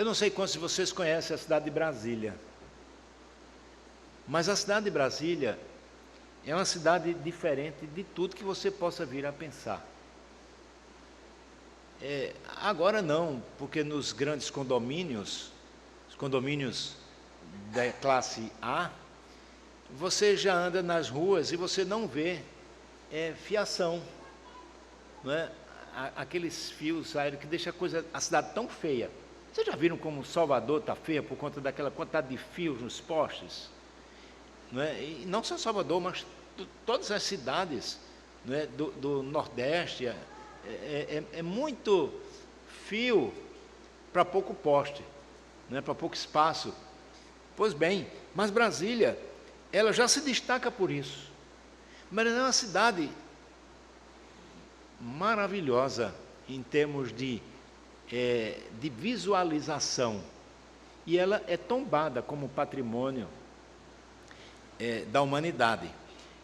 não sei quantos de vocês conhecem a cidade de Brasília, mas a cidade de Brasília é uma cidade diferente de tudo que você possa vir a pensar. Agora não, porque nos grandes condomínios, os condomínios da classe A, você já anda nas ruas e você não vê fiação, não é? Aqueles fios aéreos que deixam a cidade tão feia. Vocês já viram como Salvador está feia por conta daquela quantidade de fios nos postes? Não é? E não só Salvador, mas todas as cidades, não é? do Nordeste, é muito fio para pouco poste, não é? Para pouco espaço. Pois bem, mas Brasília, ela já se destaca por isso. Mas ela é uma cidade maravilhosa em termos de visualização. E ela é tombada como patrimônio da humanidade.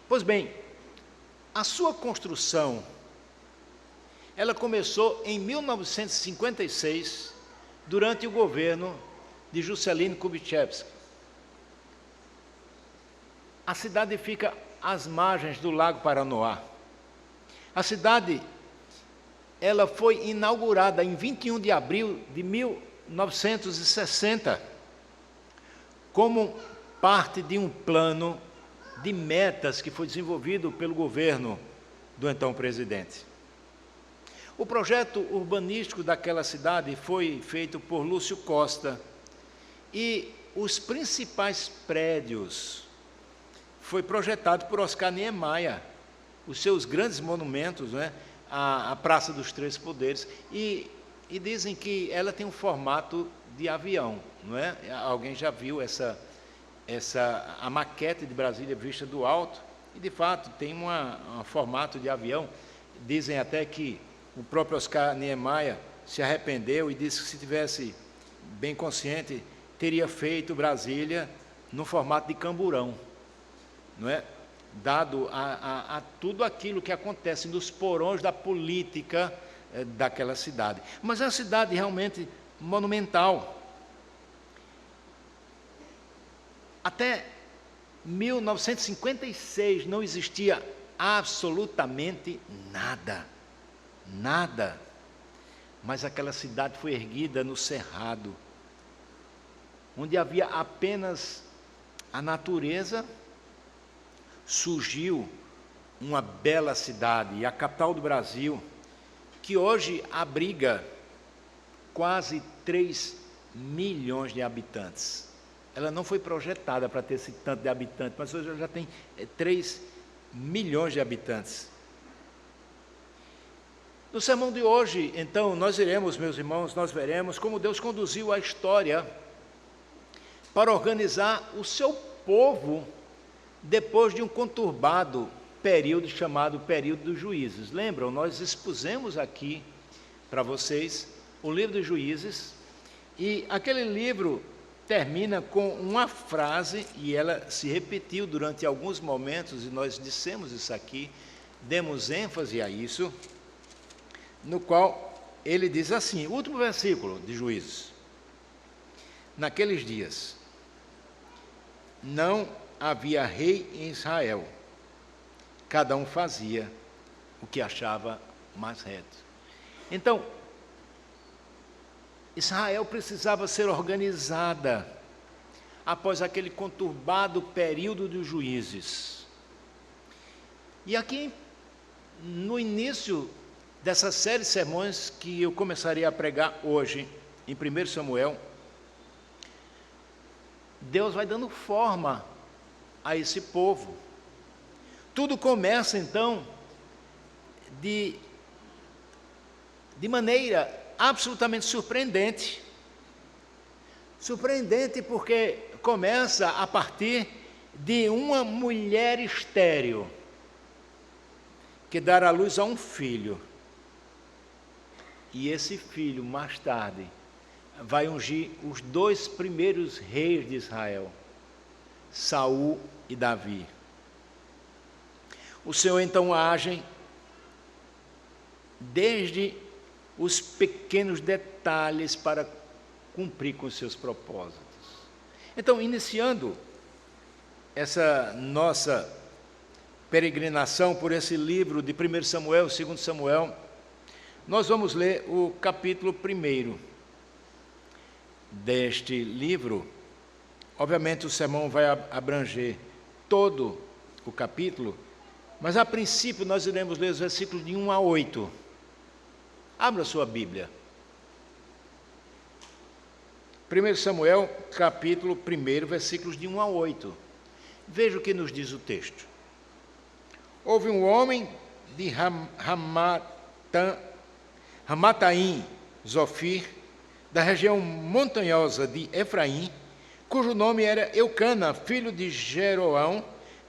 Pois bem, a sua construção, ela começou em 1956, durante o governo de Juscelino Kubitschek. A cidade fica às margens do Lago Paranoá. A cidade, ela foi inaugurada em 21 de abril de 1960, como parte de um plano de metas que foi desenvolvido pelo governo do então presidente. O projeto urbanístico daquela cidade foi feito por Lúcio Costa e os principais prédios foi projetado por Oscar Niemeyer, os seus grandes monumentos, né? A Praça dos Três Poderes, e dizem que ela tem um formato de avião, não é? Alguém já viu a maquete de Brasília vista do alto, e de fato tem um formato de avião. Dizem até que o próprio Oscar Niemeyer se arrependeu e disse que, se tivesse bem consciente, teria feito Brasília no formato de camburão, não é? Dado a tudo aquilo que acontece nos porões da política daquela cidade. Mas é uma cidade realmente monumental. Até 1956 não existia absolutamente nada. Nada. Mas aquela cidade foi erguida no Cerrado, onde havia apenas a natureza. Surgiu uma bela cidade, a capital do Brasil, que hoje abriga quase 3 milhões de habitantes. Ela não foi projetada para ter esse tanto de habitantes, mas hoje ela já tem 3 milhões de habitantes. No sermão de hoje, então, nós iremos, meus irmãos, nós veremos como Deus conduziu a história para organizar o seu povo depois de um conturbado período chamado período dos juízes. Lembram? Nós expusemos aqui para vocês o livro dos juízes, e aquele livro termina com uma frase, e ela se repetiu durante alguns momentos, e nós dissemos isso aqui, demos ênfase a isso, no qual ele diz assim, o último versículo de Juízes: naqueles dias não havia rei em Israel, cada um fazia o que achava mais reto. Então, Israel precisava ser organizada após aquele conturbado período dos juízes. E aqui, no início dessa série de sermões que eu começaria a pregar hoje, em 1 Samuel, Deus vai dando forma a esse povo. Tudo começa, então, de maneira absolutamente surpreendente. Surpreendente porque começa a partir de uma mulher estéril que dará à luz a um filho. E esse filho, mais tarde, vai ungir os 2 primeiros reis de Israel, Saul e Davi. O Senhor então age desde os pequenos detalhes para cumprir com os seus propósitos. Então, iniciando essa nossa peregrinação por esse livro de 1 Samuel, 2 Samuel, nós vamos ler o capítulo 1 deste livro. Obviamente o sermão vai abranger todo o capítulo, mas a princípio nós iremos ler os versículos de 1 a 8. Abra sua Bíblia. 1 Samuel, capítulo 1, versículos de 1 a 8. Veja o que nos diz o texto. Houve um homem de Ramataim, Zofir, da região montanhosa de Efraim, cujo nome era Eucana, filho de Jeroão,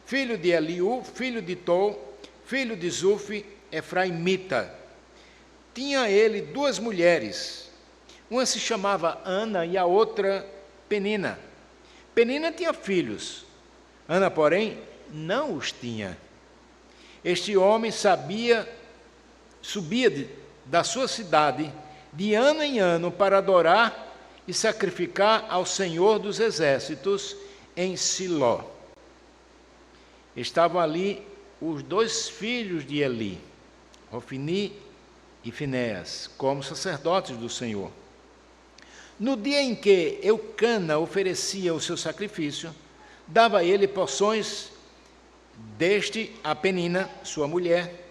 filho de Eliú, filho de Tol, filho de Zufi, efraimita. Tinha ele 2 mulheres, uma se chamava Ana e a outra Penina. Penina tinha filhos, Ana, porém, não os tinha. Este homem subia da sua cidade de ano em ano para adorar e sacrificar ao Senhor dos Exércitos em Siló. Estavam ali os 2 filhos de Eli, Ofni e Finéas, como sacerdotes do Senhor. No dia em que Eucana oferecia o seu sacrifício, dava a ele porções deste a Penina, sua mulher,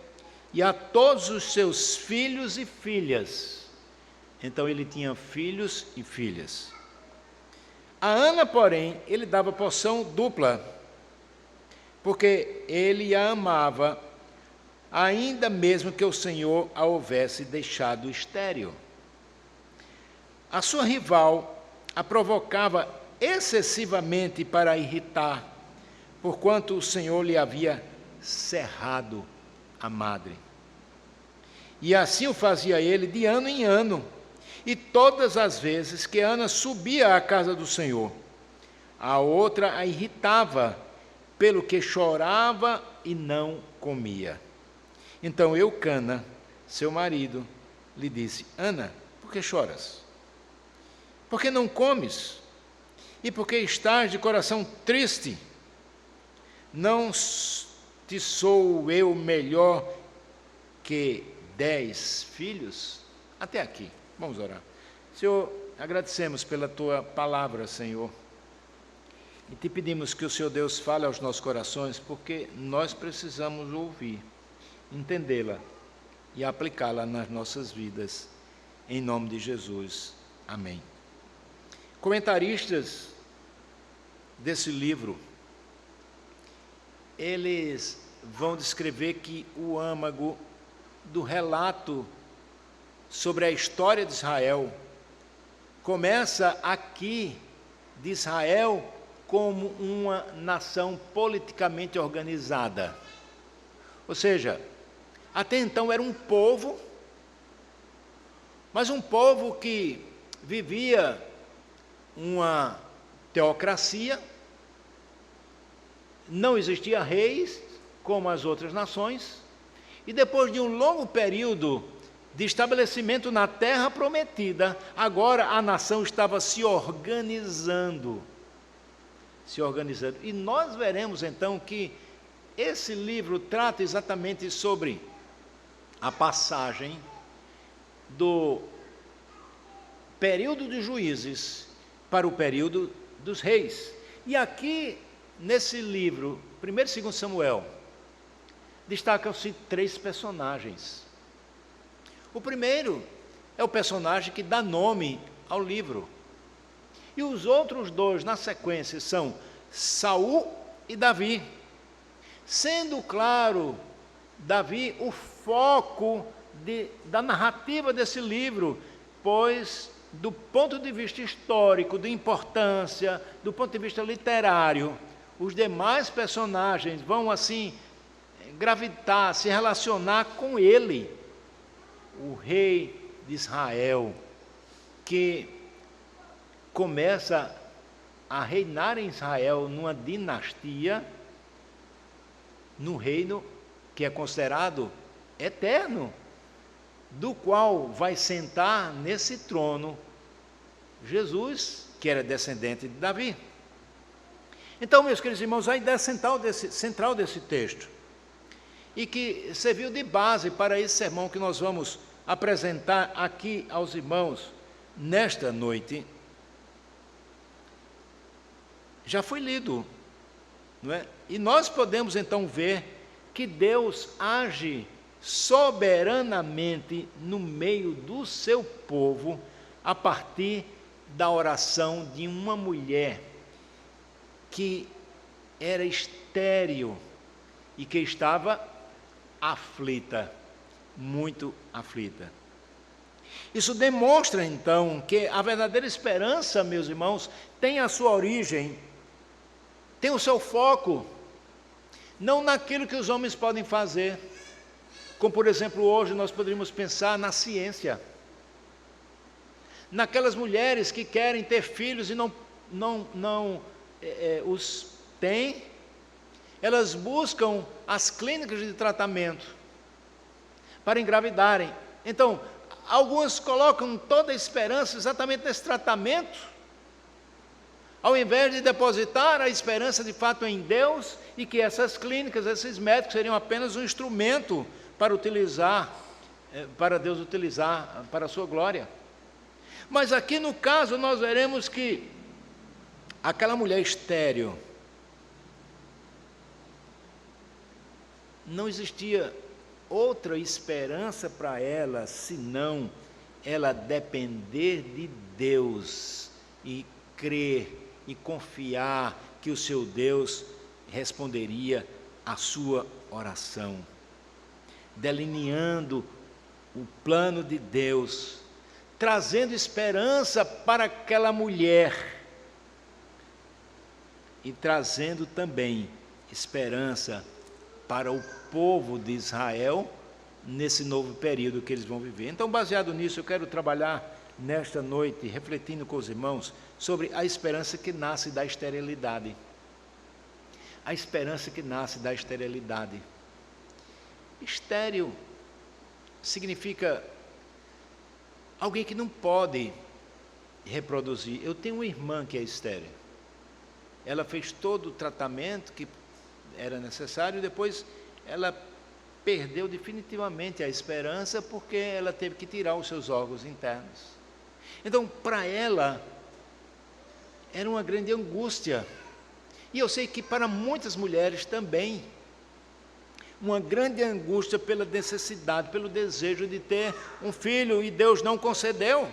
e a todos os seus filhos e filhas. Então ele tinha filhos e filhas. A Ana, porém, ele dava porção dupla, porque ele a amava, ainda mesmo que o Senhor a houvesse deixado estéril. A sua rival a provocava excessivamente para irritar, porquanto o Senhor lhe havia cerrado a madre. E assim o fazia ele de ano em ano, e todas as vezes que Ana subia à casa do Senhor, a outra a irritava, pelo que chorava e não comia. Então Eucana, seu marido, lhe disse: Ana, por que choras? Por que não comes? E por que estás de coração triste? Não te sou eu melhor que 10 filhos? Até aqui, vamos orar. Senhor, agradecemos pela Tua palavra, Senhor, e te pedimos que o Senhor Deus fale aos nossos corações, porque nós precisamos ouvir, entendê-la e aplicá-la nas nossas vidas, em nome de Jesus, amém. Comentaristas desse livro, eles vão descrever que o âmago do relato sobre a história de Israel começa aqui, de Israel como uma nação politicamente organizada. Ou seja, até então era um povo, mas um povo que vivia uma teocracia, não existia reis como as outras nações, e depois de um longo período de estabelecimento na terra prometida, agora a nação estava se organizando. E nós veremos então que esse livro trata exatamente sobre a passagem do período dos juízes para o período dos reis. E aqui, nesse livro, 1 e 2 Samuel, destacam-se 3 personagens. O primeiro é o personagem que dá nome ao livro. E os outros 2, na sequência, são Saul e Davi. Sendo, claro, Davi o foco da narrativa desse livro, pois, do ponto de vista histórico, de importância, do ponto de vista literário, os demais personagens vão, assim, gravitar, se relacionar com ele, o rei de Israel, que começa a reinar em Israel numa dinastia, num reino que é considerado eterno, do qual vai sentar nesse trono Jesus, que era descendente de Davi. Então, meus queridos irmãos, a ideia central desse texto, e que serviu de base para esse sermão que nós vamos apresentar aqui aos irmãos nesta noite, já foi lido, não é? E nós podemos então ver que Deus age soberanamente no meio do seu povo a partir da oração de uma mulher que era estéril e que estava aflita, muito aflita. Isso demonstra então que a verdadeira esperança, meus irmãos, tem a sua origem, tem o seu foco, não naquilo que os homens podem fazer, como por exemplo hoje nós poderíamos pensar na ciência, naquelas mulheres que querem ter filhos e não os têm, elas buscam as clínicas de tratamento para engravidarem. Então, algumas colocam toda a esperança exatamente nesse tratamento, ao invés de depositar a esperança de fato em Deus, e que essas clínicas, esses médicos seriam apenas um instrumento para Deus utilizar para a sua glória. Mas aqui no caso nós veremos que aquela mulher estéril, não existia outra esperança para ela, senão ela depender de Deus e crer e confiar que o seu Deus responderia à sua oração, delineando o plano de Deus, trazendo esperança para aquela mulher e trazendo também esperança para o povo de Israel nesse novo período que eles vão viver. Então, baseado nisso, eu quero trabalhar nesta noite, refletindo com os irmãos, sobre a esperança que nasce da esterilidade. A esperança que nasce da esterilidade. Estéril significa alguém que não pode reproduzir. Eu tenho uma irmã que é estéril. Ela fez todo o tratamento que era necessário, e depois ela perdeu definitivamente a esperança, porque ela teve que tirar os seus órgãos internos. Então, para ela, era uma grande angústia. E eu sei que para muitas mulheres também, uma grande angústia pela necessidade, pelo desejo de ter um filho, e Deus não concedeu.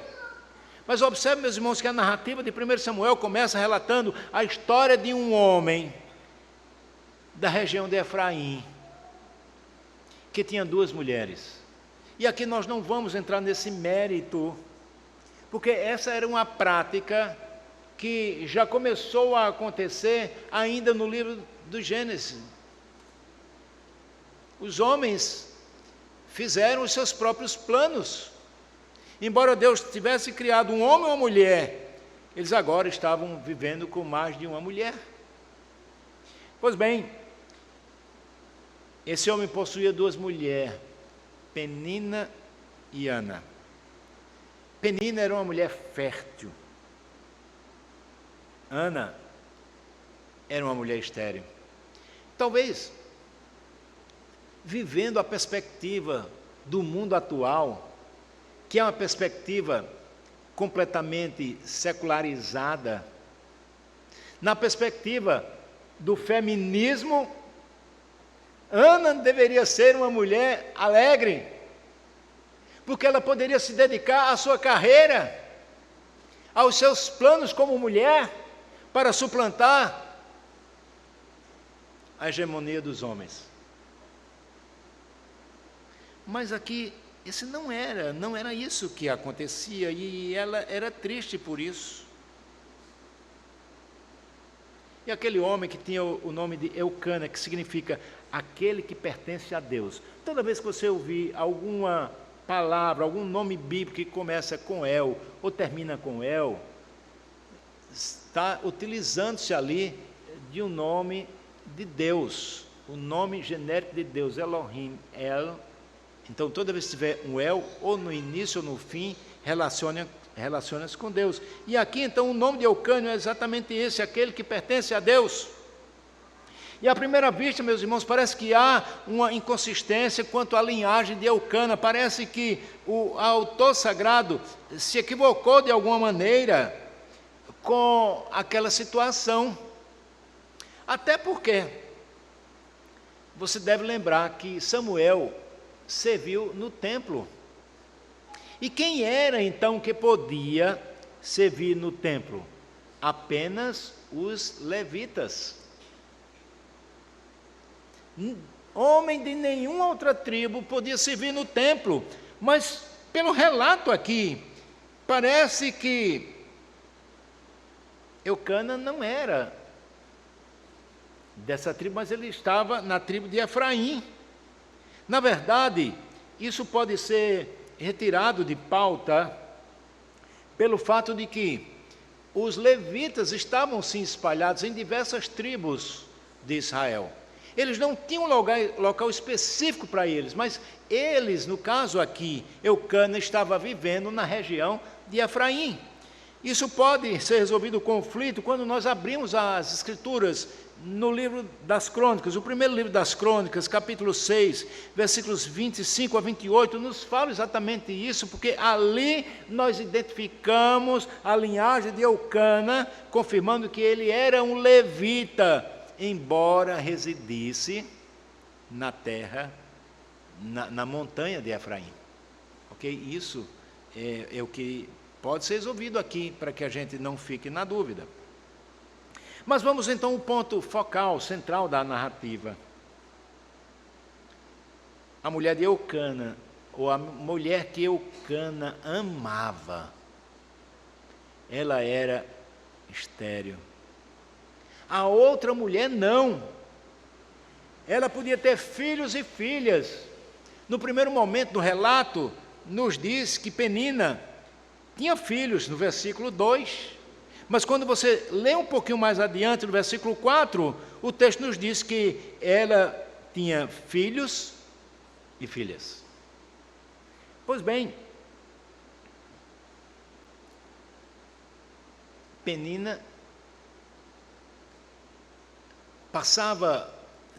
Mas observe, meus irmãos, que a narrativa de 1 Samuel começa relatando a história de um homem da região de Efraim, que tinha 2 mulheres. E aqui nós não vamos entrar nesse mérito, porque essa era uma prática que já começou a acontecer ainda no livro do Gênesis. Os homens fizeram os seus próprios planos. Embora Deus tivesse criado um homem e uma mulher, eles agora estavam vivendo com mais de uma mulher. Pois bem, esse homem possuía 2 mulheres, Penina e Ana. Penina era uma mulher fértil. Ana era uma mulher estéril. Talvez, vivendo a perspectiva do mundo atual, que é uma perspectiva completamente secularizada, na perspectiva do feminismo, Ana deveria ser uma mulher alegre, porque ela poderia se dedicar à sua carreira, aos seus planos como mulher, para suplantar a hegemonia dos homens. Mas aqui, esse não era isso que acontecia, e ela era triste por isso. E aquele homem que tinha o nome de Eucana, que significa aquele que pertence a Deus. Toda vez que você ouvir alguma palavra, algum nome bíblico que começa com El ou termina com El, está utilizando-se ali de um nome de Deus, o nome genérico de Deus, Elohim, El. Então, toda vez que tiver um El, ou no início ou no fim, relaciona-se com Deus. E aqui, então, o nome de Eucânio é exatamente esse, aquele que pertence a Deus. E à primeira vista, meus irmãos, parece que há uma inconsistência quanto à linhagem de Eucana. Parece que o autor sagrado se equivocou de alguma maneira com aquela situação. Até porque você deve lembrar que Samuel serviu no templo. E quem era então que podia servir no templo? Apenas os levitas. Homem de nenhuma outra tribo podia servir no templo, mas pelo relato aqui, parece que Eucana não era dessa tribo, mas ele estava na tribo de Efraim. Na verdade, isso pode ser retirado de pauta pelo fato de que os levitas estavam sim espalhados em diversas tribos de Israel. Eles não tinham um local específico para eles, mas eles, no caso aqui, Eucana estava vivendo na região de Efraim. Isso pode ser resolvido o conflito quando nós abrimos as Escrituras no livro das Crônicas. O primeiro livro das Crônicas, capítulo 6, versículos 25 a 28, nos fala exatamente isso, porque ali nós identificamos a linhagem de Eucana, confirmando que ele era um levita, embora residisse na terra, na montanha de Efraim. Ok? Isso é o que pode ser resolvido aqui, para que a gente não fique na dúvida. Mas vamos então ao ponto focal, central da narrativa. A mulher de Eucana, ou a mulher que Eucana amava, ela era estéril. A outra mulher não. Ela podia ter filhos e filhas. No primeiro momento do relato, nos diz que Penina tinha filhos, no versículo 2. Mas quando você lê um pouquinho mais adiante, no versículo 4, o texto nos diz que ela tinha filhos e filhas. Pois bem, Penina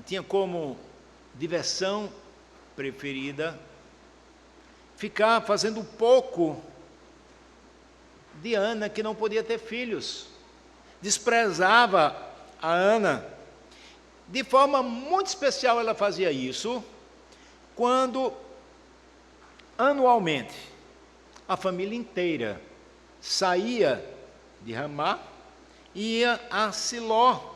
tinha como diversão preferida ficar fazendo pouco de Ana, que não podia ter filhos. Desprezava a Ana. De forma muito especial ela fazia isso quando, anualmente, a família inteira saía de Ramá e ia a Siló,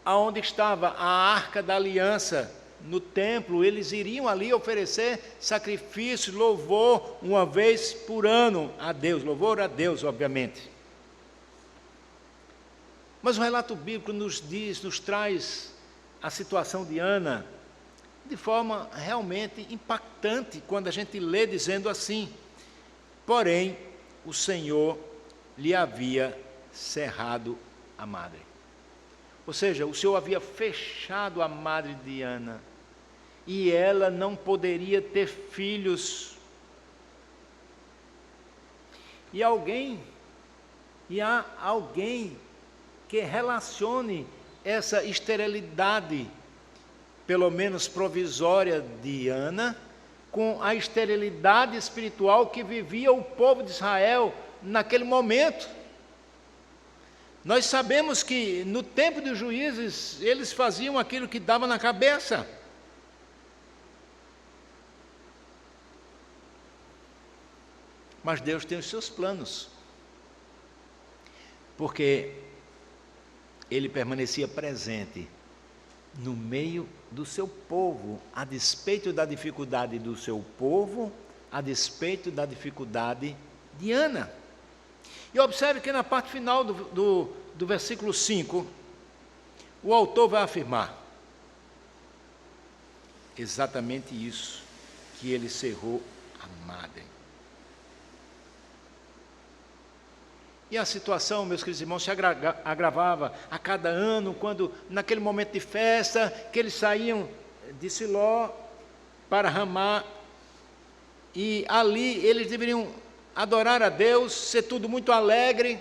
aonde estava a Arca da Aliança. No templo, eles iriam ali oferecer sacrifício, louvor, uma vez por ano a Deus, louvor a Deus, obviamente. Mas o relato bíblico nos traz a situação de Ana de forma realmente impactante, quando a gente lê dizendo assim: porém, o Senhor lhe havia cerrado a madre. Ou seja, o Senhor havia fechado a madre de Ana, e ela não poderia ter filhos. E há alguém que relacione essa esterilidade, pelo menos provisória, de Ana, com a esterilidade espiritual que vivia o povo de Israel naquele momento. Nós sabemos que no tempo dos juízes, eles faziam aquilo que dava na cabeça. Mas Deus tem os seus planos, porque Ele permanecia presente no meio do seu povo, a despeito da dificuldade do seu povo, a despeito da dificuldade de Ana. E observe que na parte final do versículo 5, o autor vai afirmar exatamente isso, que ele cerrou a madre. E a situação, meus queridos irmãos, se agravava a cada ano, quando, naquele momento de festa, que eles saíam de Siló para Ramá, e ali eles deveriam adorar a Deus, ser tudo muito alegre,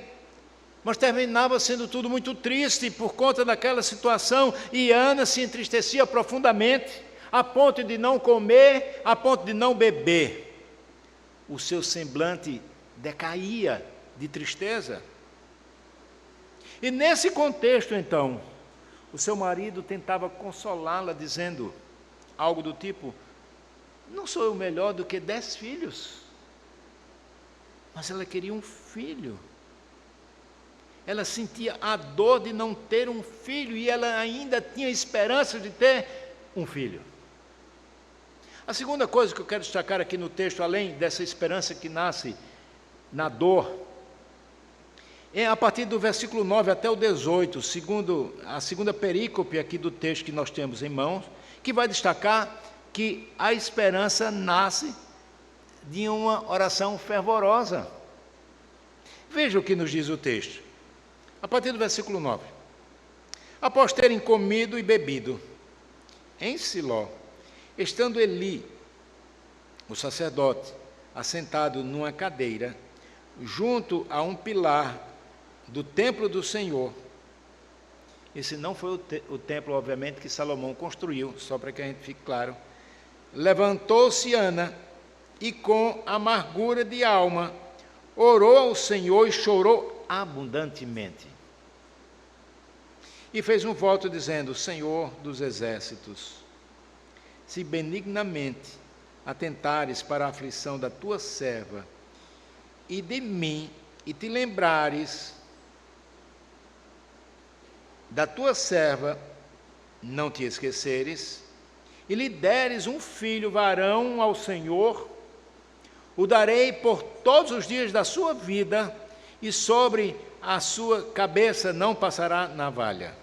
mas terminava sendo tudo muito triste por conta daquela situação, e Ana se entristecia profundamente, a ponto de não comer, a ponto de não beber. O seu semblante decaía de tristeza. E nesse contexto, então, o seu marido tentava consolá-la, dizendo algo do tipo: não sou eu melhor do que 10 filhos? Mas ela queria um filho. Ela sentia a dor de não ter um filho, e ela ainda tinha esperança de ter um filho. A segunda coisa que eu quero destacar aqui no texto, além dessa esperança que nasce na dor, é a partir do versículo 9 até o 18, a segunda perícope aqui do texto que nós temos em mãos, que vai destacar que a esperança nasce de uma oração fervorosa. Veja o que nos diz o texto, a partir do versículo 9. Após terem comido e bebido em Siló, estando Eli, o sacerdote, assentado numa cadeira, junto a um pilar do templo do Senhor. Esse não foi o templo, obviamente, que Salomão construiu, só para que a gente fique claro. Levantou-se Ana e, com amargura de alma, orou ao Senhor e chorou abundantemente. E fez um voto dizendo: Senhor dos exércitos, se benignamente atentares para a aflição da tua serva e de mim, e te lembrares da tua serva, não te esqueceres, e lhe deres um filho varão ao Senhor, o darei por todos os dias da sua vida, e sobre a sua cabeça não passará navalha.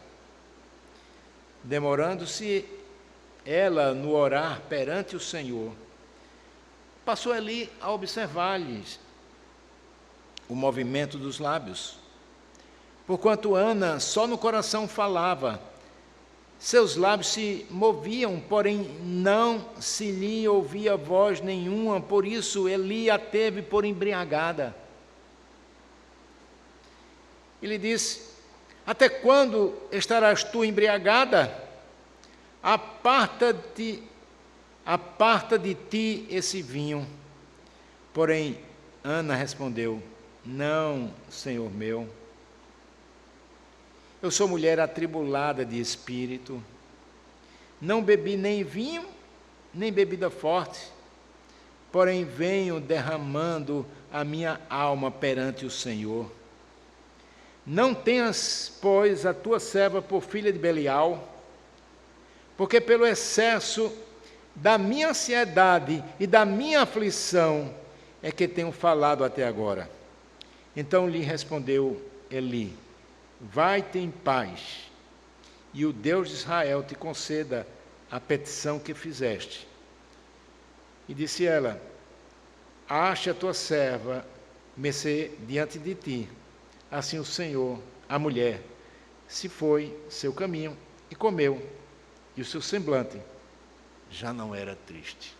Demorando-se ela no orar perante o Senhor, passou ali a observar-lhes o movimento dos lábios. Porquanto Ana só no coração falava, seus lábios se moviam, porém não se lhe ouvia voz nenhuma, por isso Eli a teve por embriagada. Ele disse: até quando estarás tu embriagada? Aparta de ti esse vinho. Porém, Ana respondeu: não, Senhor meu. Eu sou mulher atribulada de espírito. Não bebi nem vinho, nem bebida forte. Porém, venho derramando a minha alma perante o Senhor. Não tenhas, pois, a tua serva por filha de Belial, porque pelo excesso da minha ansiedade e da minha aflição é que tenho falado até agora. Então lhe respondeu Eli: vai-te em paz, e o Deus de Israel te conceda a petição que fizeste. E disse ela: ache a tua serva mercê diante de ti. Assim o Senhor, a mulher, se foi seu caminho e comeu, e o seu semblante já não era triste.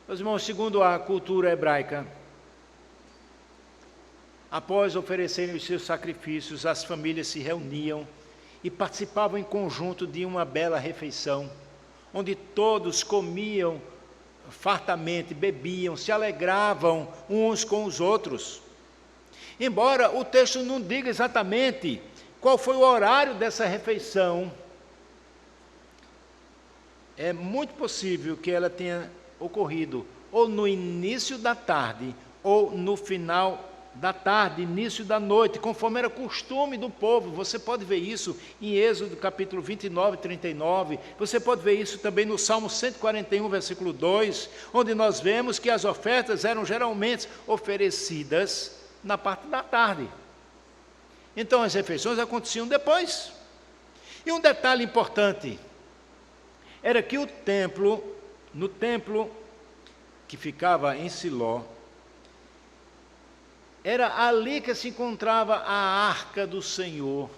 Meus irmãos, segundo a cultura hebraica, após oferecerem os seus sacrifícios, as famílias se reuniam e participavam em conjunto de uma bela refeição, onde todos comiam fartamente, bebiam, se alegravam uns com os outros. Embora o texto não diga exatamente qual foi o horário dessa refeição, é muito possível que ela tenha ocorrido ou no início da tarde ou no final da tarde, início da noite, conforme era costume do povo. Você pode ver isso em Êxodo capítulo 29, 39, você pode ver isso também no Salmo 141, versículo 2, onde nós vemos que as ofertas eram geralmente oferecidas na parte da tarde. Então as refeições aconteciam depois. E um detalhe importante era que no templo que ficava em Siló, era ali que se encontrava a arca do Senhor,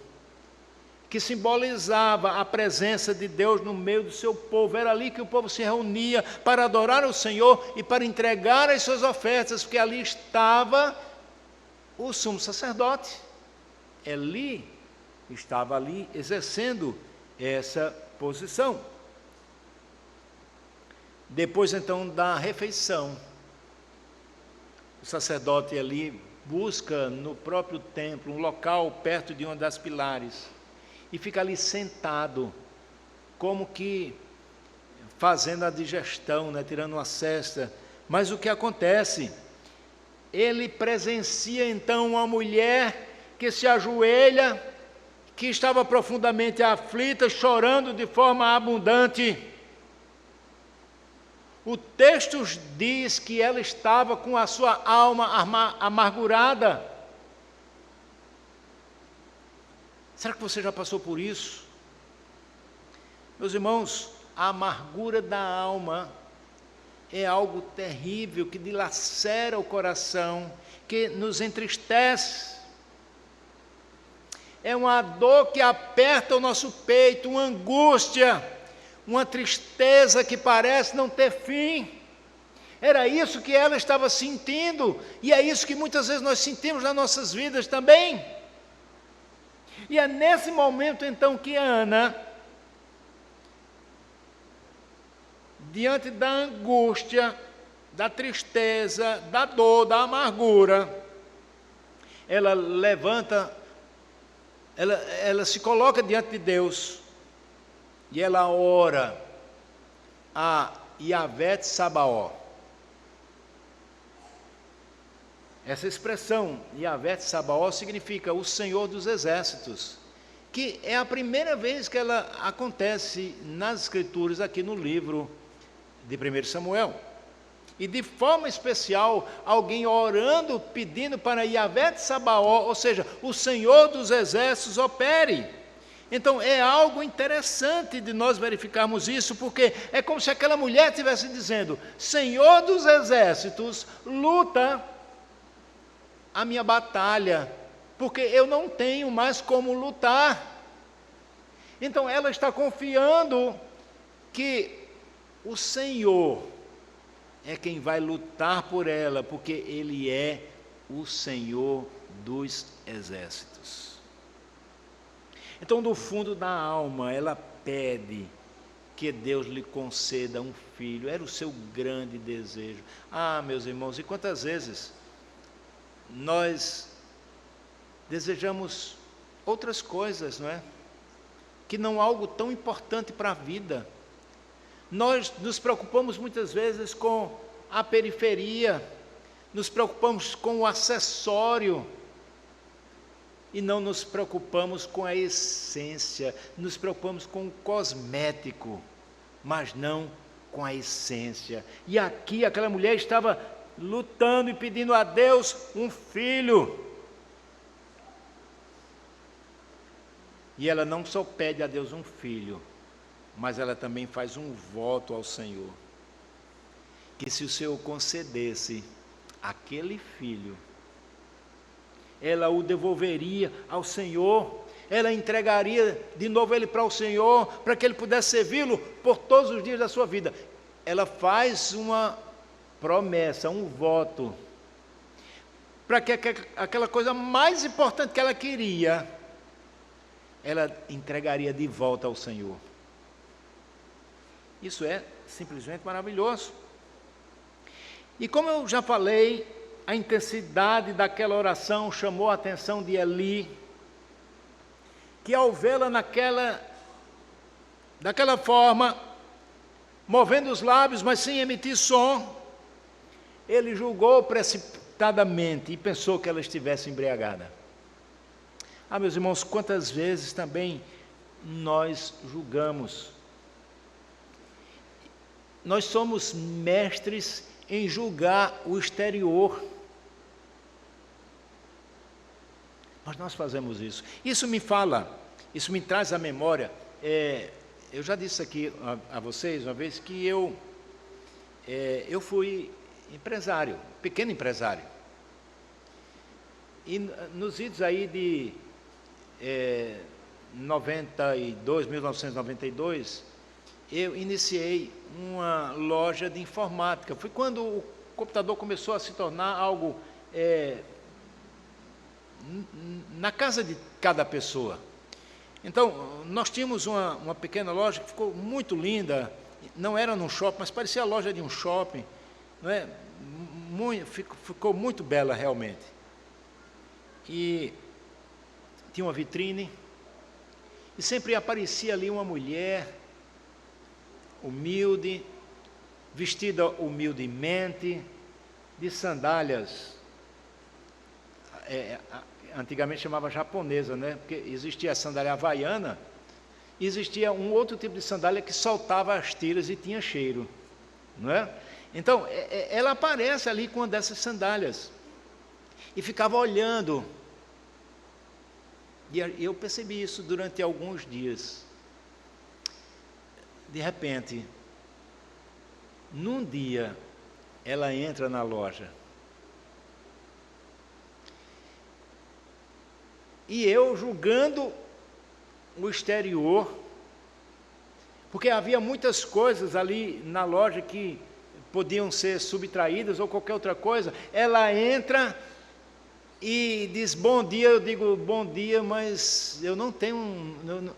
que simbolizava a presença de Deus no meio do seu povo. Era ali que o povo se reunia para adorar o Senhor e para entregar as suas ofertas, porque ali estava o sumo sacerdote. Eli estava ali exercendo essa posição. Depois, então, da refeição, o sacerdote ali busca no próprio templo um local perto de uma das pilares e fica ali sentado, como que fazendo a digestão, né, tirando uma cesta. Mas o que acontece? Ele presencia então uma mulher que se ajoelha, que estava profundamente aflita, chorando de forma abundante. O texto diz que ela estava com a sua alma amargurada. Será que você já passou por isso? Meus irmãos, a amargura da alma é algo terrível, que dilacera o coração, que nos entristece. É uma dor que aperta o nosso peito, uma angústia, uma tristeza que parece não ter fim. Era isso que ela estava sentindo, e é isso que muitas vezes nós sentimos nas nossas vidas também. E é nesse momento então que Ana, diante da angústia, da tristeza, da dor, da amargura, ela levanta, ela se coloca diante de Deus e ela ora a Yahvé Tsabaó. Essa expressão Yahvé Tsabaó significa o Senhor dos Exércitos, que é a primeira vez que ela acontece nas Escrituras, aqui no livro de 1 Samuel. E de forma especial, alguém orando, pedindo para Yahvé Tsabaó, ou seja, o Senhor dos Exércitos opere. Então é algo interessante de nós verificarmos isso, porque é como se aquela mulher estivesse dizendo: Senhor dos Exércitos, luta a minha batalha, porque eu não tenho mais como lutar. Então ela está confiando que o Senhor é quem vai lutar por ela, porque Ele é o Senhor dos Exércitos. Então, do fundo da alma, ela pede que Deus lhe conceda um filho. Era o seu grande desejo. Ah, meus irmãos, e quantas vezes nós desejamos outras coisas, não é? Que não algo tão importante para a vida. Nós nos preocupamos muitas vezes com a periferia, nos preocupamos com o acessório e não nos preocupamos com a essência, nos preocupamos com o cosmético, mas não com a essência. E aqui aquela mulher estava lutando e pedindo a Deus um filho. E ela não só pede a Deus um filho, mas ela também faz um voto ao Senhor, que se o Senhor concedesse aquele filho, ela o devolveria ao Senhor, ela entregaria de novo ele para o Senhor, para que ele pudesse servi-lo por todos os dias da sua vida. Ela faz uma promessa, um voto, para que aquela coisa mais importante que ela queria, ela entregaria de volta ao Senhor. Isso é simplesmente maravilhoso. E como eu já falei, a intensidade daquela oração chamou a atenção de Eli, que ao vê-la daquela forma, movendo os lábios, mas sem emitir som, ele julgou precipitadamente e pensou que ela estivesse embriagada. Ah, meus irmãos, quantas vezes também nós julgamos. Nós somos mestres em julgar o exterior. Mas nós fazemos isso. Isso me traz à memória, eu já disse aqui a vocês uma vez que eu fui empresário, pequeno empresário. E nos idos aí 1992, eu iniciei uma loja de informática. Foi quando o computador começou a se tornar algo na casa de cada pessoa. Então, nós tínhamos uma pequena loja que ficou muito linda, não era num shopping, mas parecia a loja de um shopping, não é? Ficou muito bela realmente. E tinha uma vitrine, e sempre aparecia ali uma mulher humilde, vestida humildemente, de sandálias, antigamente chamava japonesa, né? Porque existia a sandália havaiana, e existia um outro tipo de sandália que soltava as tiras e tinha cheiro, não é? Então, ela aparece ali com uma dessas sandálias, e ficava olhando. E eu percebi isso durante alguns dias. De repente, num dia, ela entra na loja. E eu julgando o exterior, porque havia muitas coisas ali na loja que podiam ser subtraídas ou qualquer outra coisa, ela entra e diz bom dia, eu digo bom dia, mas eu não tenho,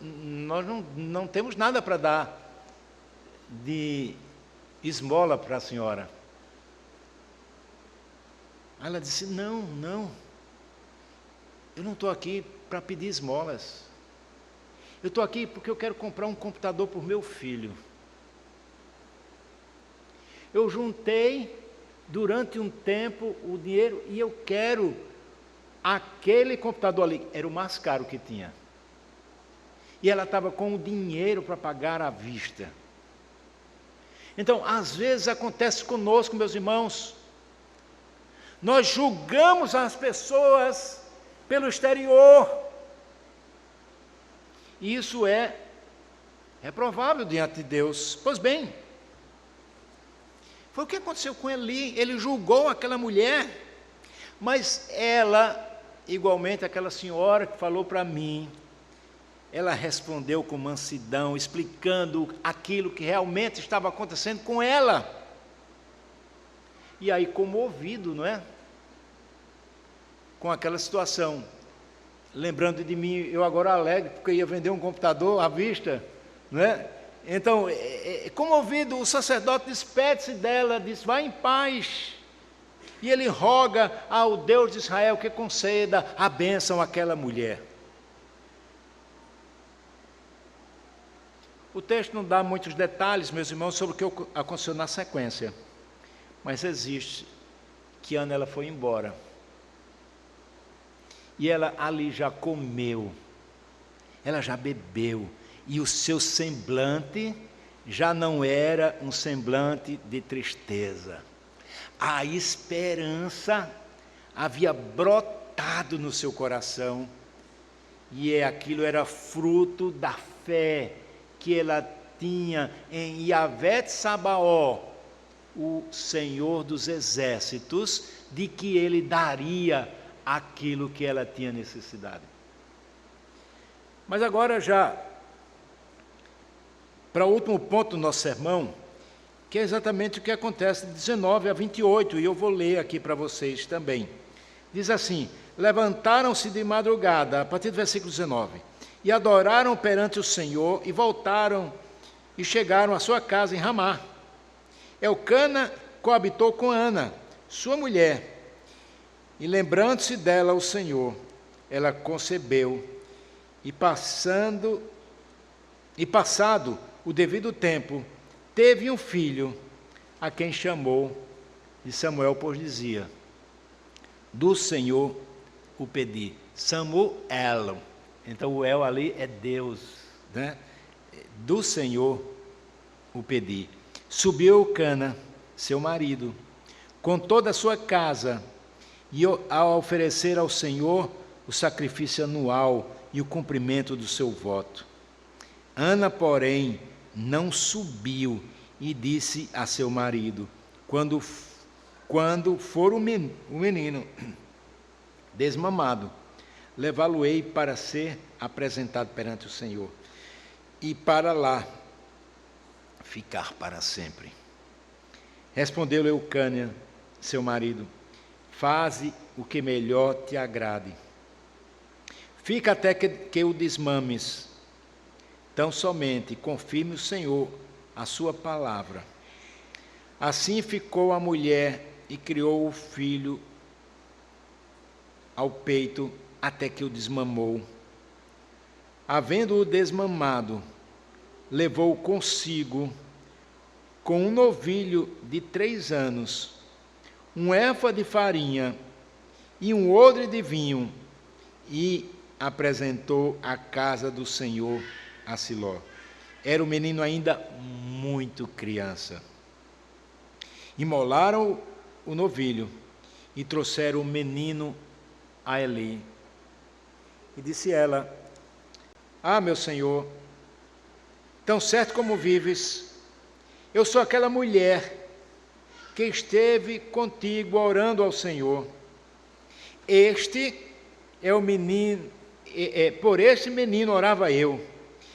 nós não temos nada para dar de esmola para a senhora. Ela disse, não, eu não estou aqui para pedir esmolas, eu estou aqui porque eu quero comprar um computador para o meu filho. Eu juntei durante um tempo o dinheiro e eu quero aquele computador ali, era o mais caro que tinha. E ela estava com o dinheiro para pagar à vista. Então, às vezes acontece conosco, meus irmãos, nós julgamos as pessoas pelo exterior. E isso é reprovável diante de Deus. Pois bem, foi o que aconteceu com Eli. Ele julgou aquela mulher, mas ela, igualmente aquela senhora que falou para mim, ela respondeu com mansidão, explicando aquilo que realmente estava acontecendo com ela. E aí, comovido, não é? Com aquela situação, lembrando de mim, eu agora alegre, porque eu ia vender um computador à vista, não é? Então, comovido, o sacerdote despede-se dela, diz, vá em paz. E ele roga ao Deus de Israel que conceda a bênção àquela mulher. O texto não dá muitos detalhes, meus irmãos, sobre o que aconteceu na sequência. Mas existe que Ana ela foi embora. E ela ali já comeu, ela já bebeu, e o seu semblante já não era um semblante de tristeza. A esperança havia brotado no seu coração, e aquilo era fruto da fé que ela tinha em Yahvé Sabaó, o Senhor dos Exércitos, de que ele daria aquilo que ela tinha necessidade. Mas agora já, para o último ponto do nosso sermão, que é exatamente o que acontece de 19 a 28, e eu vou ler aqui para vocês também. Diz assim, levantaram-se de madrugada, a partir do versículo 19, e adoraram perante o Senhor, e voltaram, e chegaram à sua casa em Ramá. Elcana coabitou com Ana, sua mulher, e lembrando-se dela o Senhor, ela concebeu, e passado o devido tempo, teve um filho, a quem chamou de Samuel, pois dizia, do Senhor o pedi. Samuel, então o El ali é Deus, né? Do Senhor o pedi. Subiu Elcana, seu marido, com toda a sua casa, e ao oferecer ao Senhor o sacrifício anual e o cumprimento do seu voto. Ana, porém, não subiu e disse a seu marido, quando for o menino desmamado, levá-lo-ei para ser apresentado perante o Senhor, e para lá ficar para sempre. Respondeu-lhe Eucânia, seu marido: faze o que melhor te agrade. Fica até que o desmames. Tão somente confirme o Senhor a sua palavra. Assim ficou a mulher e criou o filho ao peito até que o desmamou. Havendo-o desmamado, levou consigo, com um novilho de 3 anos, um éfa de farinha e um odre de vinho, e apresentou a casa do Senhor a Siló. Era o menino ainda muito criança. Imolaram o novilho e trouxeram o menino a Eli. E disse ela: ah, meu senhor, tão certo como vives, eu sou aquela mulher que esteve contigo orando ao Senhor. Este é o menino, por este menino orava eu,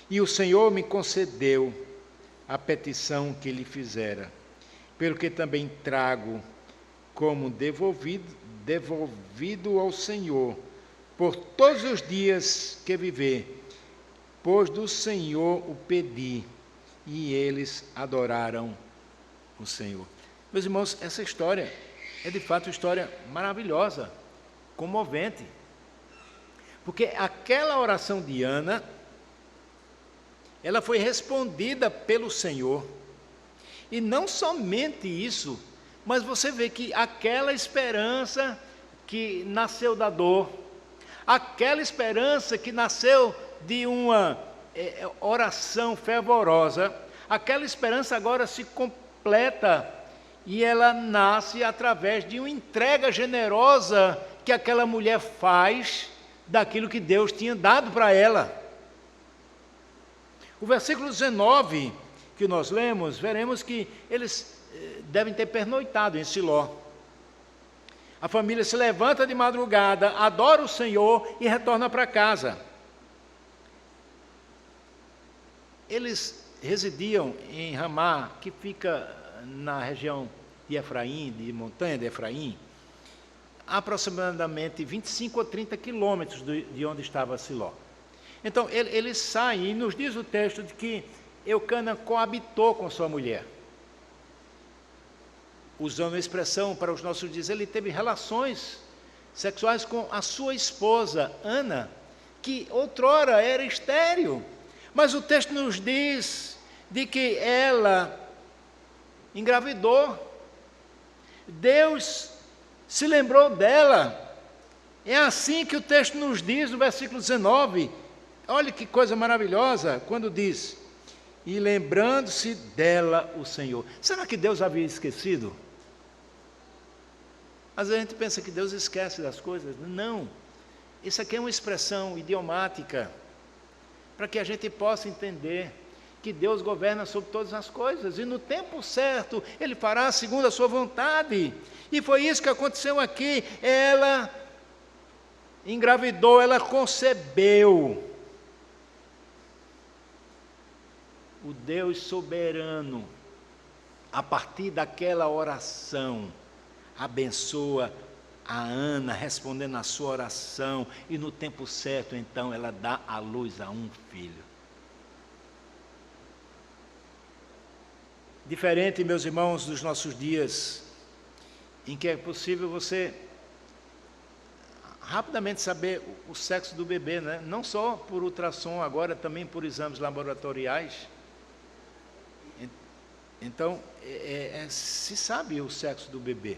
e o Senhor me concedeu a petição que lhe fizera, pelo que também trago como devolvido ao Senhor por todos os dias que viver, pois do Senhor o pedi, e eles adoraram o Senhor. Meus irmãos, essa história é de fato uma história maravilhosa, comovente, porque aquela oração de Ana, ela foi respondida pelo Senhor, e não somente isso, mas você vê que aquela esperança que nasceu da dor, aquela esperança que nasceu de uma oração fervorosa, aquela esperança agora se completa e ela nasce através de uma entrega generosa que aquela mulher faz daquilo que Deus tinha dado para ela. O versículo 19 que nós lemos, veremos que eles devem ter pernoitado em Siló. A família se levanta de madrugada, adora o Senhor e retorna para casa. Eles residiam em Ramá, que fica na região de Efraim, de montanha de Efraim, aproximadamente 25 a 30 quilômetros de onde estava Siló. Então, eles saem, e nos diz o texto de que Eucana coabitou com sua mulher. Usando a expressão para os nossos dias, ele teve relações sexuais com a sua esposa, Ana, que outrora era estéril. Mas o texto nos diz de que ela engravidou. Deus se lembrou dela. É assim que o texto nos diz no versículo 19. Olha que coisa maravilhosa, quando diz: e lembrando-se dela o Senhor. Será que Deus havia esquecido? Às vezes a gente pensa que Deus esquece das coisas. Não. Isso aqui é uma expressão idiomática, para que a gente possa entender que Deus governa sobre todas as coisas, e no tempo certo Ele fará segundo a sua vontade. E foi isso que aconteceu aqui. Ela engravidou, ela concebeu. O Deus soberano, a partir daquela oração, abençoa a Ana, respondendo a sua oração, e no tempo certo, então, ela dá à luz a um filho. Diferente, meus irmãos, dos nossos dias, em que é possível você rapidamente saber o sexo do bebê, né? Não só por ultrassom, agora também por exames laboratoriais. Então, se sabe o sexo do bebê.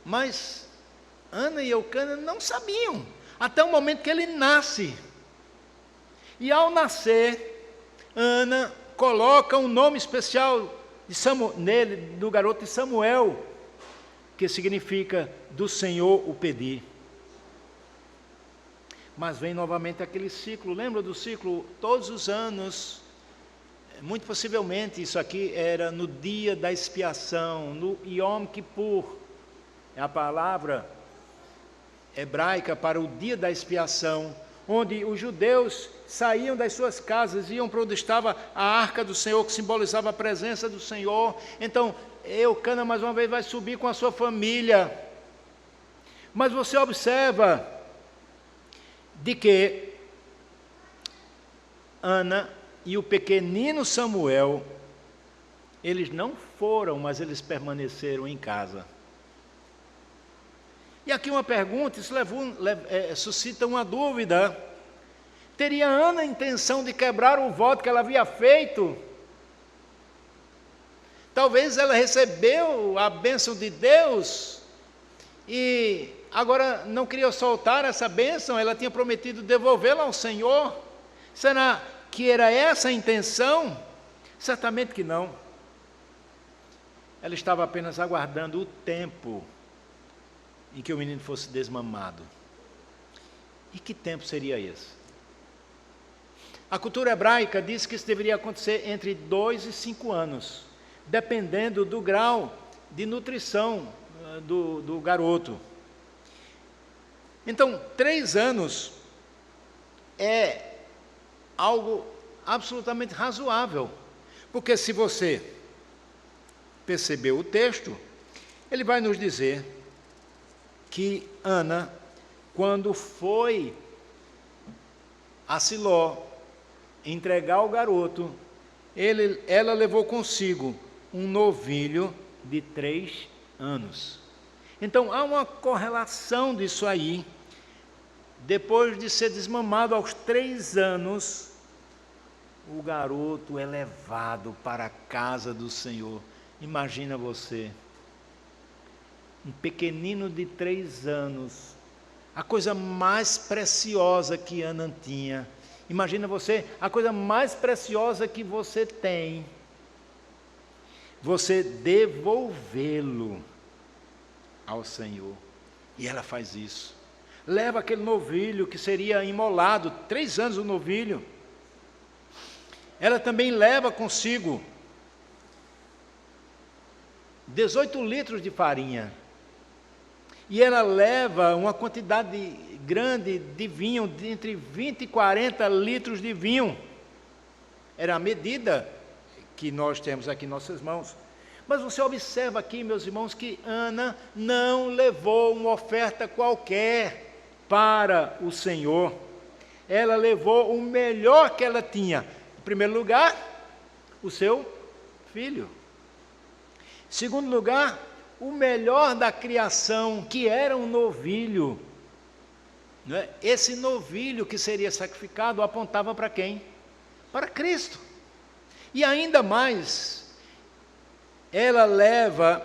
Mas Ana e Eucana não sabiam, até o momento que ele nasce. E ao nascer, Ana coloca um nome especial nele, do garoto de Samuel, que significa do Senhor o pedi. Mas vem novamente aquele ciclo, lembra do ciclo? Todos os anos, muito possivelmente isso aqui era no dia da expiação, no Yom Kippur, é a palavra hebraica para o dia da expiação, onde os judeus saíam das suas casas, iam para onde estava a arca do Senhor, que simbolizava a presença do Senhor. Então, Eucana mais uma vez vai subir com a sua família. Mas você observa de que Ana e o pequenino Samuel, eles não foram, mas eles permaneceram em casa. E aqui uma pergunta, isso suscita uma dúvida. Teria Ana a intenção de quebrar o voto que ela havia feito? Talvez ela recebeu a bênção de Deus e agora não queria soltar essa bênção, ela tinha prometido devolvê-la ao Senhor. Será que era essa a intenção? Certamente que não. Ela estava apenas aguardando o tempo em que o menino fosse desmamado. E que tempo seria esse? A cultura hebraica diz que isso deveria acontecer entre 2 e 5 anos, dependendo do grau de nutrição do garoto. Então, 3 anos é algo absolutamente razoável, porque se você percebeu o texto, ele vai nos dizer que Ana, quando foi a Siló entregar o garoto, ela levou consigo um novilho de 3 anos. Então, há uma correlação disso aí. Depois de ser desmamado aos 3 anos, o garoto é levado para a casa do Senhor. Imagina você, um pequenino de 3 anos, a coisa mais preciosa que Ana tinha. Imagina você, a coisa mais preciosa que você tem, você devolvê-lo ao Senhor. E ela faz isso. Leva aquele novilho que seria imolado, 3 anos o novilho. Ela também leva consigo 18 litros de farinha. E ela leva uma quantidade grande de vinho, de entre 20 e 40 litros de vinho. Era a medida que nós temos aqui em nossas mãos. Mas você observa aqui, meus irmãos, que Ana não levou uma oferta qualquer para o Senhor. Ela levou o melhor que ela tinha. Em primeiro lugar, o seu filho. Em segundo lugar, o melhor da criação, que era um novilho. Não é? Esse novilho que seria sacrificado apontava para quem? Para Cristo. E ainda mais, ela leva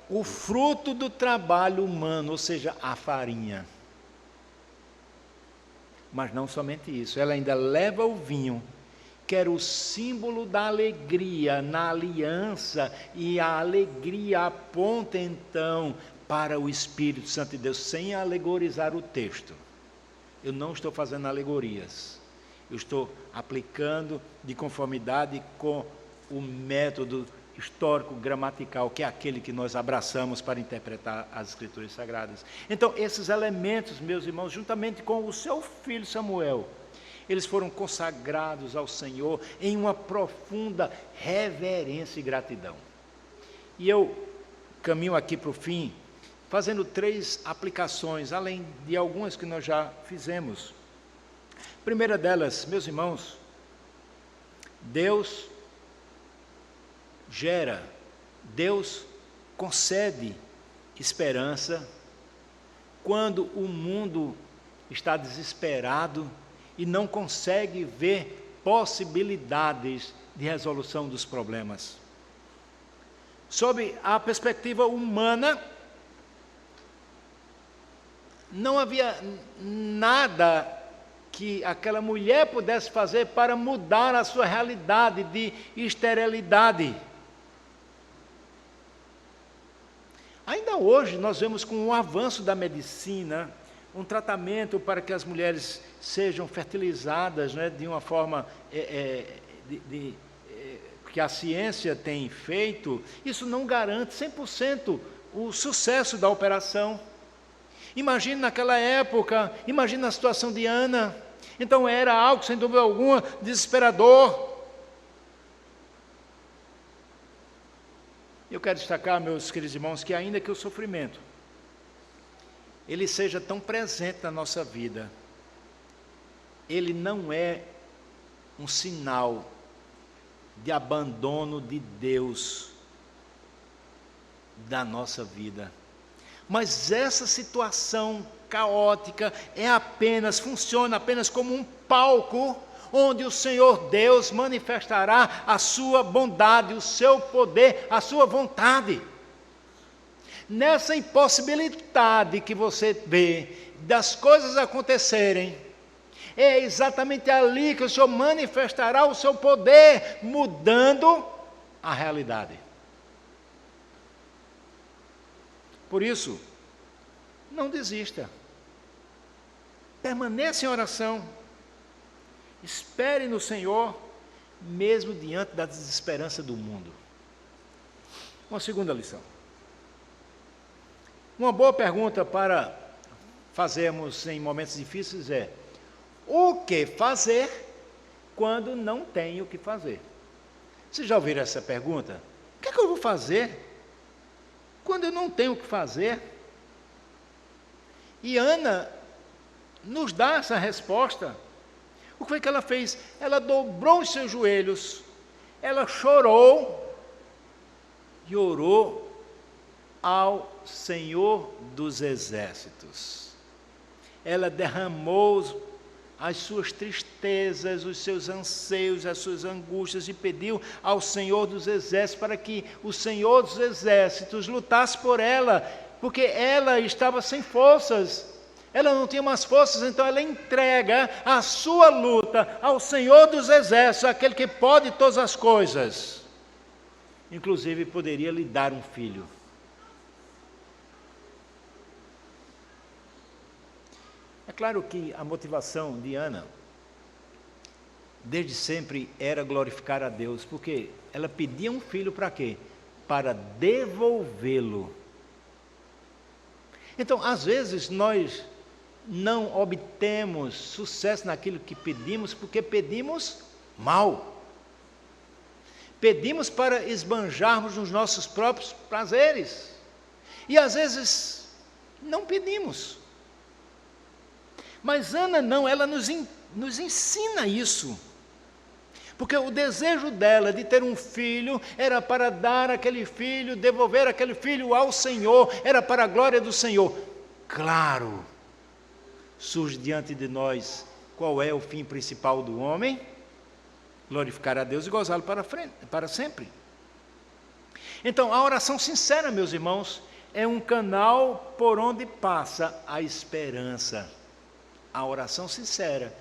o fruto do trabalho humano, ou seja, a farinha. Mas não somente isso, ela ainda leva o vinho, que era o símbolo da alegria na aliança, e a alegria aponta então para o Espírito Santo de Deus, sem alegorizar o texto. Eu não estou fazendo alegorias, eu estou aplicando de conformidade com o método histórico gramatical, que é aquele que nós abraçamos para interpretar as Escrituras Sagradas. Então, esses elementos, meus irmãos, juntamente com o seu filho Samuel, eles foram consagrados ao Senhor em uma profunda reverência e gratidão. E eu caminho aqui para o fim, fazendo 3 aplicações, além de algumas que nós já fizemos. A primeira delas, meus irmãos, Deus gera, Deus concede esperança quando o mundo está desesperado e não consegue ver possibilidades de resolução dos problemas. Sob a perspectiva humana, não havia nada que aquela mulher pudesse fazer para mudar a sua realidade de esterilidade. Ainda hoje nós vemos com o avanço da medicina, um tratamento para que as mulheres sejam fertilizadas, né, de uma forma que a ciência tem feito. Isso não garante 100% o sucesso da operação. Imagine naquela época, imagine a situação de Ana. Então era algo, sem dúvida alguma, desesperador. Eu quero destacar, meus queridos irmãos, que ainda que o sofrimento ele seja tão presente na nossa vida, ele não é um sinal de abandono de Deus da nossa vida. Mas essa situação caótica funciona apenas como um palco onde o Senhor Deus manifestará a sua bondade, o seu poder, a sua vontade. Nessa impossibilidade que você vê das coisas acontecerem, é exatamente ali que o Senhor manifestará o seu poder, mudando a realidade. Por isso, não desista. Permaneça em oração. Espere no Senhor, mesmo diante da desesperança do mundo. Uma segunda lição. Uma boa pergunta para fazermos em momentos difíceis é: o que fazer quando não tenho o que fazer? Vocês já ouviram essa pergunta? O que é que eu vou fazer quando eu não tenho o que fazer? E Ana nos dá essa resposta. O que foi que ela fez? Ela dobrou os seus joelhos, ela chorou e orou ao Senhor dos Exércitos. Ela derramou as suas tristezas, os seus anseios, as suas angústias e pediu ao Senhor dos Exércitos para que o Senhor dos Exércitos lutasse por ela, porque ela estava sem forças. Ela não tinha mais forças, então ela entrega a sua luta ao Senhor dos Exércitos, aquele que pode todas as coisas. Inclusive poderia lhe dar um filho. É claro que a motivação de Ana, desde sempre, era glorificar a Deus, porque ela pedia um filho para quê? Para devolvê-lo. Então, às vezes, nós não obtemos sucesso naquilo que pedimos, porque pedimos mal. Pedimos para esbanjarmos nos nossos próprios prazeres. E às vezes não pedimos. Mas Ana não, ela nos ensina isso. Porque o desejo dela de ter um filho era para dar aquele filho, devolver aquele filho ao Senhor, era para a glória do Senhor. Claro, surge diante de nós qual é o fim principal do homem? Glorificar a Deus e gozá-lo para sempre. Então, a oração sincera, meus irmãos, é um canal por onde passa a esperança. A oração sincera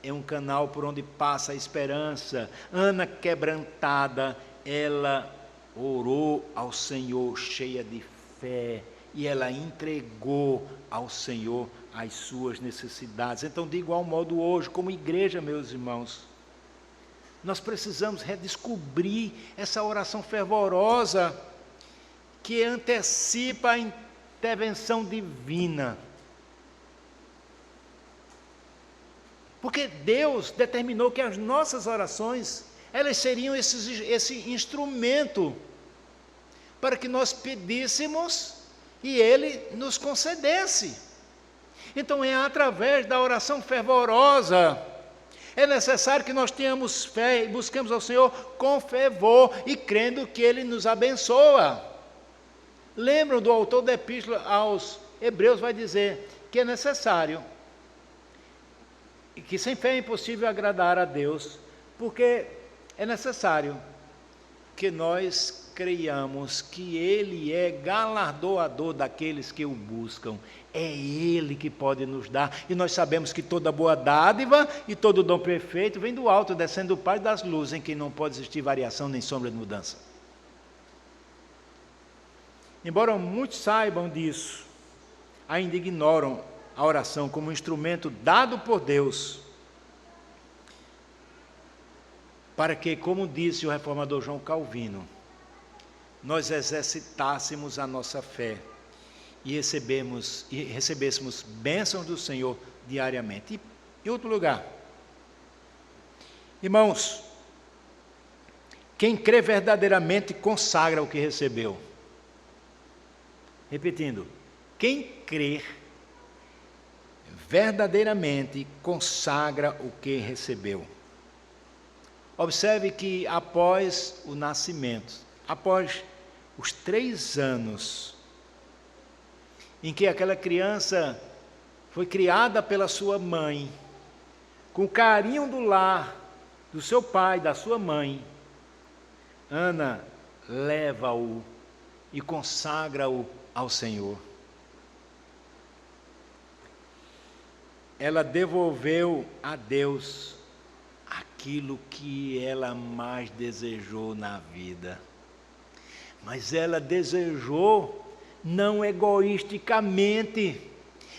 é um canal por onde passa a esperança. Ana, quebrantada, ela orou ao Senhor cheia de fé e ela entregou ao Senhor as suas necessidades. Então, de igual modo hoje, como igreja, meus irmãos, nós precisamos redescobrir essa oração fervorosa que antecipa a intervenção divina. Porque Deus determinou que as nossas orações, elas seriam esse instrumento para que nós pedíssemos e Ele nos concedesse. Então é através da oração fervorosa, é necessário que nós tenhamos fé e busquemos ao Senhor com fervor e crendo que Ele nos abençoa. Lembram do autor da Epístola aos Hebreus, vai dizer que é necessário, e que sem fé é impossível agradar a Deus, porque é necessário que nós creiamos que Ele é galardoador daqueles que o buscam. É Ele que pode nos dar, e nós sabemos que toda boa dádiva e todo dom perfeito vem do alto, descendo do Pai das luzes, em que não pode existir variação nem sombra de mudança. Embora muitos saibam disso, ainda ignoram a oração como um instrumento dado por Deus, para que, como disse o reformador João Calvino, nós exercitássemos a nossa fé e recebêssemos bênçãos do Senhor diariamente. E, em outro lugar, irmãos, quem crê verdadeiramente consagra o que recebeu. Repetindo, quem crê verdadeiramente consagra o que recebeu. Observe que após o nascimento, após os 3 anos em que aquela criança foi criada pela sua mãe, com o carinho do lar, do seu pai, da sua mãe, Ana leva-o e consagra-o ao Senhor. Ela devolveu a Deus aquilo que ela mais desejou na vida. Mas ela desejou não egoisticamente,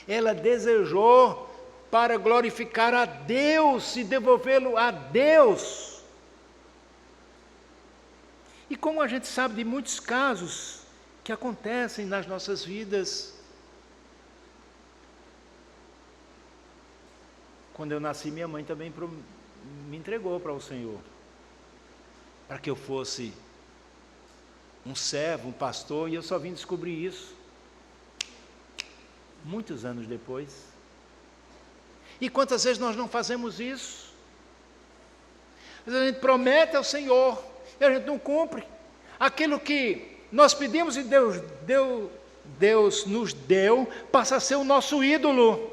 ela desejou para glorificar a Deus e devolvê-lo a Deus. E como a gente sabe de muitos casos que acontecem nas nossas vidas. Quando eu nasci, minha mãe também me entregou para o Senhor, para que eu fosse um servo, um pastor, e eu só vim descobrir isso muitos anos depois. E quantas vezes nós não fazemos isso? Às vezes a gente promete ao Senhor e a gente não cumpre. Aquilo que nós pedimos e Deus nos deu, passa a ser o nosso ídolo.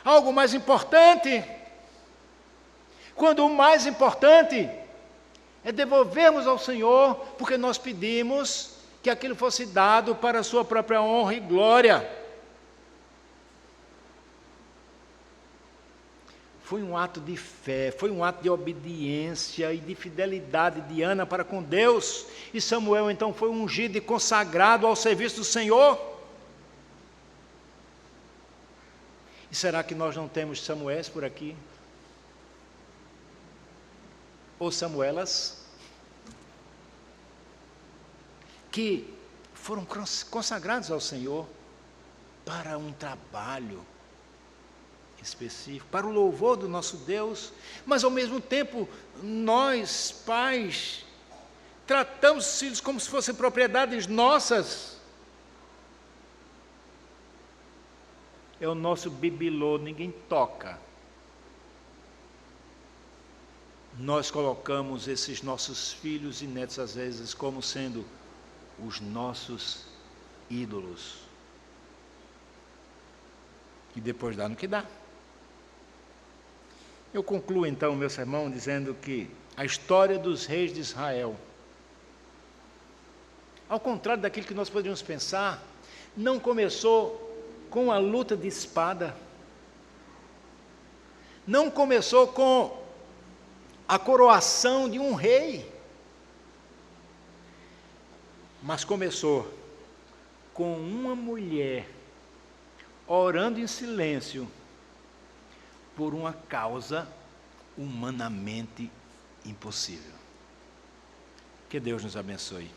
Algo mais importante. Quando o mais importante é devolvermos ao Senhor, porque nós pedimos que aquilo fosse dado para a sua própria honra e glória. Foi um ato de fé, foi um ato de obediência e de fidelidade de Ana para com Deus. E Samuel então foi ungido e consagrado ao serviço do Senhor. E será que nós não temos Samuéis por aqui? Ou Samuelas? Que foram consagrados ao Senhor para um trabalho específico, para o louvor do nosso Deus, mas ao mesmo tempo, nós, pais, tratamos os filhos como se fossem propriedades nossas. É o nosso bibelô, ninguém toca. Nós colocamos esses nossos filhos e netos, às vezes, como sendo os nossos ídolos. E depois dá no que dá. Eu concluo então o meu sermão dizendo que a história dos reis de Israel, ao contrário daquilo que nós poderíamos pensar, não começou com a luta de espada, não começou com a coroação de um rei, mas começou com uma mulher orando em silêncio por uma causa humanamente impossível. Que Deus nos abençoe.